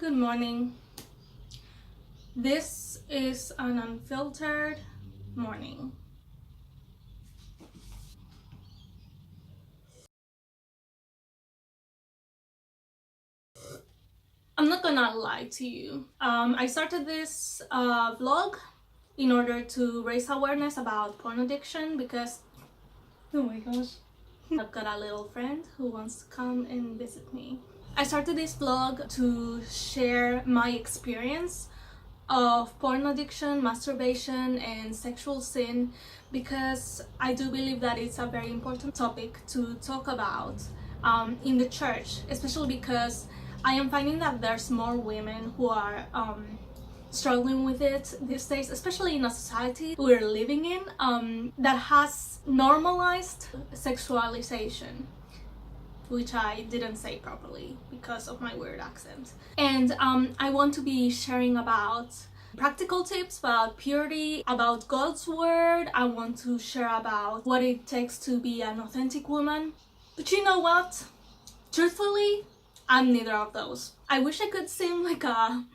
Good morning. This is an unfiltered morning. I'm not gonna lie to you. I started this vlog in order to raise awareness about porn addiction because, oh my gosh, I've got a little friend who wants to come and visit me. I started this vlog to share my experience of porn addiction, masturbation, and sexual sin because I do believe that it's a very important topic to talk about in the church, especially because I am finding that there's more women who are struggling with it these days, especially in a society we're living in that has normalized sexualization, which I didn't say properly because of my weird accent. And I want to be sharing about practical tips about purity, about God's word. I want to share about what it takes to be an authentic woman. But you know what? Truthfully, I'm neither of those. I wish I could seem like a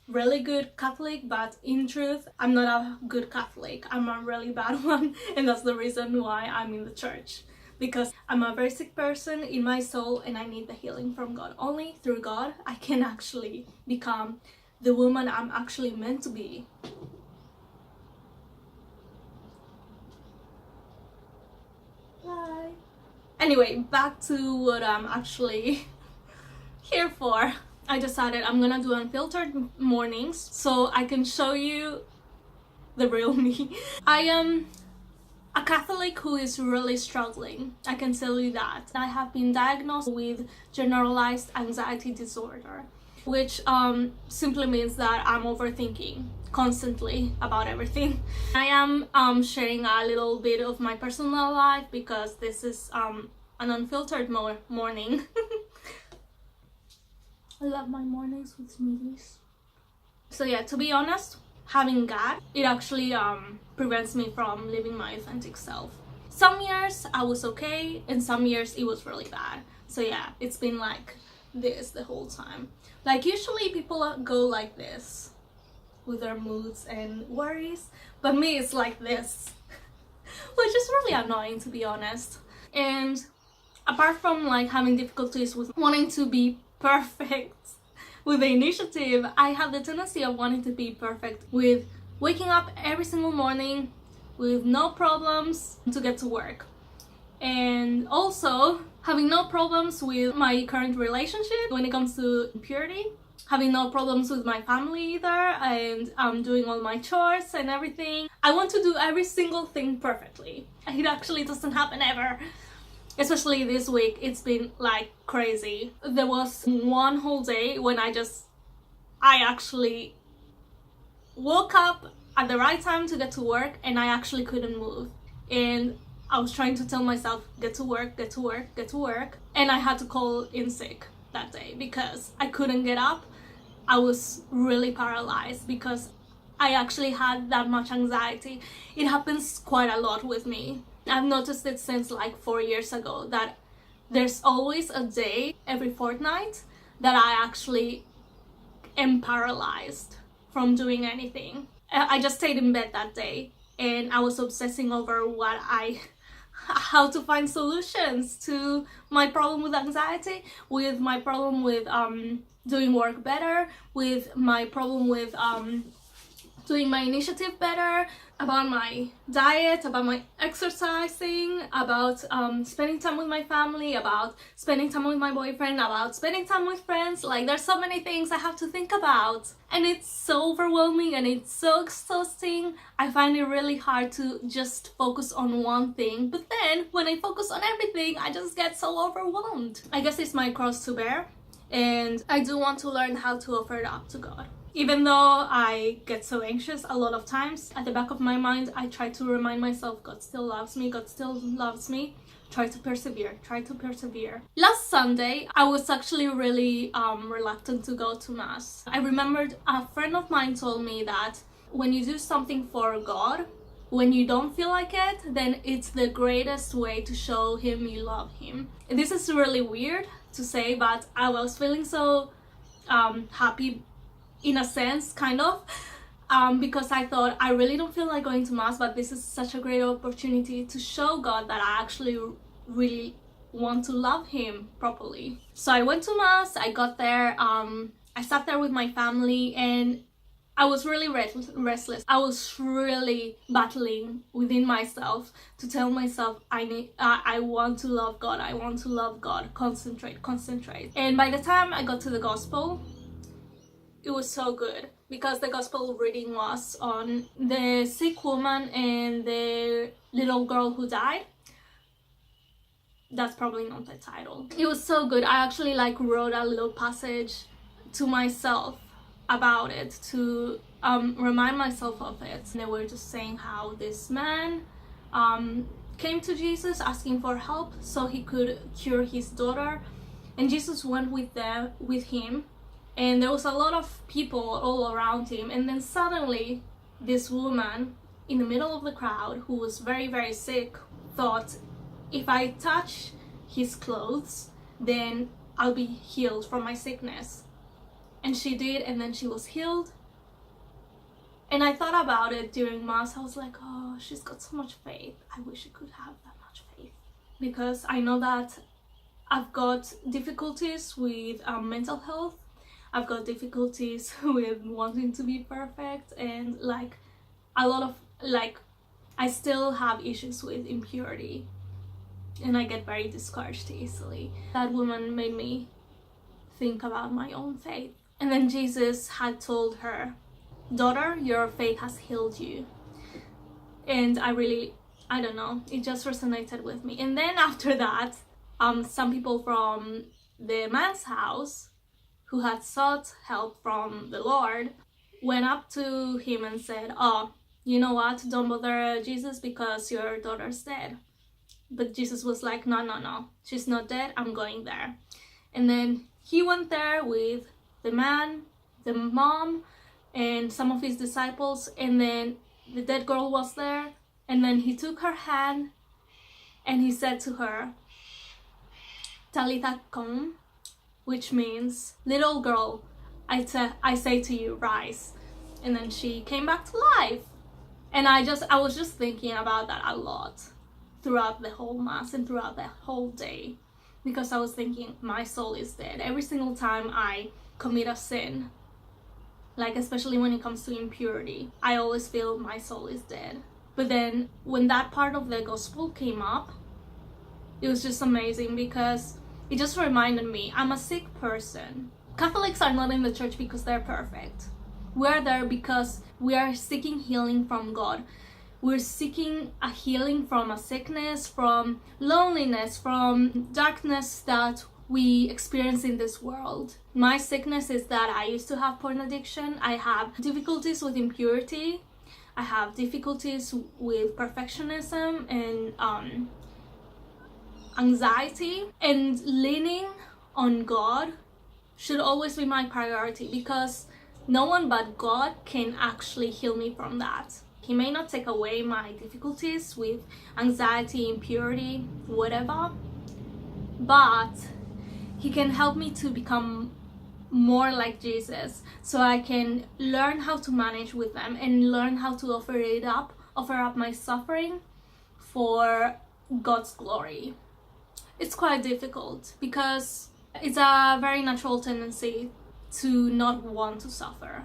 really good Catholic, but in truth, I'm not a good Catholic. I'm a really bad one, and that's the reason why I'm in the church. Because I'm a very sick person in my soul and I need the healing from God. Only through God I can actually become the woman I'm actually meant to be. Bye. Anyway, back to what I'm actually here for. I decided I'm gonna do unfiltered mornings so I can show you the real me. I am a Catholic who is really struggling, I can tell you that. I have been diagnosed with generalized anxiety disorder, which simply means that I'm overthinking constantly about everything. I am sharing a little bit of my personal life because this is an unfiltered morning. I love my mornings with smoothies. So yeah, to be honest, having God, it actually prevents me from living my authentic self. Some years I was okay, and some years it was really bad. So yeah, it's been like this the whole time. Like usually people go like this with their moods and worries, but me it's like this, which is really annoying to be honest. And apart from like having difficulties with wanting to be perfect with the initiative, I have the tendency of wanting to be perfect with waking up every single morning with no problems to get to work, and also having no problems with my current relationship when it comes to impurity, having no problems with my family either, and doing all my chores and everything. I want to do every single thing perfectly. It actually doesn't happen ever. Especially this week, it's been like crazy. There was one whole day when I actually woke up at the right time to get to work and I actually couldn't move. And I was trying to tell myself, get to work, get to work, get to work. And I had to call in sick that day because I couldn't get up. I was really paralyzed because I actually had that much anxiety. It happens quite a lot with me. I've noticed it since like 4 years ago that there's always a day every fortnight that I actually am paralyzed from doing anything. I just stayed in bed that day and I was obsessing over how to find solutions to my problem with anxiety, with my problem with doing work better, with my problem with doing my initiative better, about my diet, about my exercising, about spending time with my family, about spending time with my boyfriend, about spending time with friends. Like there's so many things I have to think about and it's so overwhelming and it's so exhausting. I find it really hard to just focus on one thing, but then when I focus on everything I just get so overwhelmed. I guess it's my cross to bear and I do want to learn how to offer it up to God. Even though I get so anxious a lot of times, at the back of my mind, I try to remind myself, God still loves me, God still loves me. Try to persevere, try to persevere. Last Sunday, I was actually really reluctant to go to Mass. I remembered a friend of mine told me that when you do something for God, when you don't feel like it, then it's the greatest way to show Him you love Him. This is really weird to say, but I was feeling so happy in a sense, kind of, because I thought, I really don't feel like going to mass, but this is such a great opportunity to show God that I actually really want to love him properly. So I went to mass. I got there, I sat there with my family, and I was really restless. I was really battling within myself to tell myself, I want to love God. I want to love God. Concentrate. And by the time I got to the gospel, it was so good, because the gospel reading was on the sick woman and the little girl who died. That's probably not the title. It was so good. I actually wrote a little passage to myself about it to remind myself of it. And they were just saying how this man came to Jesus asking for help so he could cure his daughter, and Jesus went with him, and there was a lot of people all around him, and then suddenly this woman in the middle of the crowd, who was very, very sick, thought, if I touch his clothes, then I'll be healed from my sickness. And she did, and then she was healed. And I thought about it during mass. I was like, oh, she's got so much faith. I wish I could have that much faith, because I know that I've got difficulties with mental health. I've got difficulties with wanting to be perfect, and a lot of I still have issues with impurity, and I get very discouraged easily. That woman made me think about my own faith. And then Jesus had told her, daughter, your faith has healed you. And I don't know, it just resonated with me. And then after that, some people from the man's house who had sought help from the Lord went up to him and said, oh, you know what, don't bother Jesus, because your daughter's dead. But Jesus was like, no, she's not dead, I'm going there. And then he went there with the man, the mom, and some of his disciples, and then the dead girl was there, and then he took her hand and he said to her, Talitha kum, which means, little girl, I say to you, rise. And then she came back to life. And I was just thinking about that a lot throughout the whole mass and throughout the whole day, because I was thinking, my soul is dead. Every single time I commit a sin, especially when it comes to impurity, I always feel my soul is dead. But then when that part of the gospel came up, it was just amazing, because it just reminded me, I'm a sick person. Catholics are not in the church because they're perfect. We're there because we are seeking healing from God. We're seeking a healing from a sickness, from loneliness, from darkness that we experience in this world. My sickness is that I used to have porn addiction. I have difficulties with impurity. I have difficulties with perfectionism and anxiety. And leaning on God should always be my priority, because no one but God can actually heal me from that. He may not take away my difficulties with anxiety, impurity, whatever, but he can help me to become more like Jesus, so I can learn how to manage with them and learn how to offer up my suffering for God's glory. It's quite difficult, because it's a very natural tendency to not want to suffer,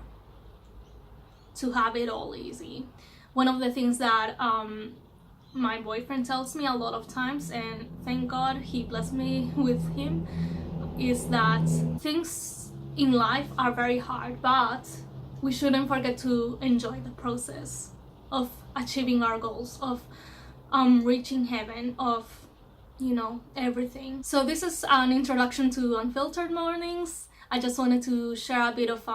to have it all easy. One of the things that my boyfriend tells me a lot of times, and thank God he blessed me with him, is that things in life are very hard, but we shouldn't forget to enjoy the process of achieving our goals, of reaching heaven, of everything. So this is an introduction to Unfiltered Mornings. I just wanted to share a bit of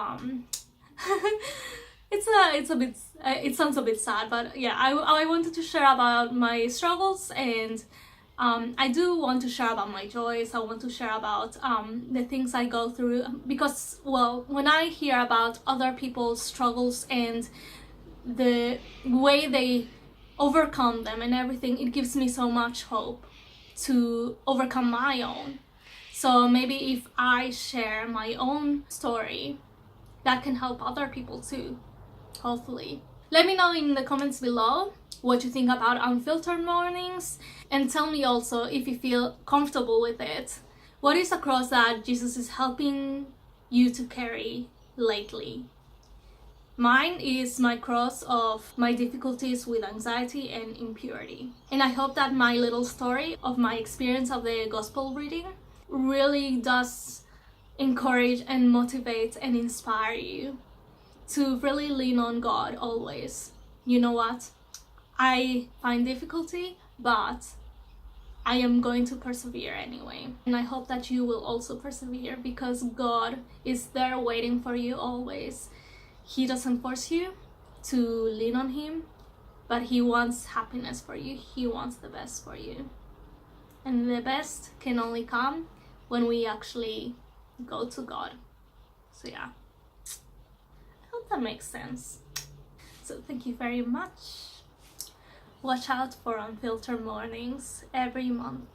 it sounds a bit sad, but yeah, I wanted to share about my struggles, and I do want to share about my joys. I want to share about the things I go through, because, well, when I hear about other people's struggles and the way they overcome them and everything, it gives me so much hope to overcome my own. So maybe if I share my own story, that can help other people too, hopefully. Let me know in the comments below what you think about unfiltered mornings, and tell me also if you feel comfortable with it. What is a cross that Jesus is helping you to carry lately? Mine is my cross of my difficulties with anxiety and impurity. And I hope that my little story of my experience of the gospel reading really does encourage and motivate and inspire you to really lean on God always. You know what? I find difficulty, but I am going to persevere anyway. And I hope that you will also persevere, because God is there waiting for you always. He doesn't force you to lean on Him, but He wants happiness for you. He wants the best for you. And the best can only come when we actually go to God. So yeah, I hope that makes sense. So thank you very much. Watch out for unfiltered mornings every month.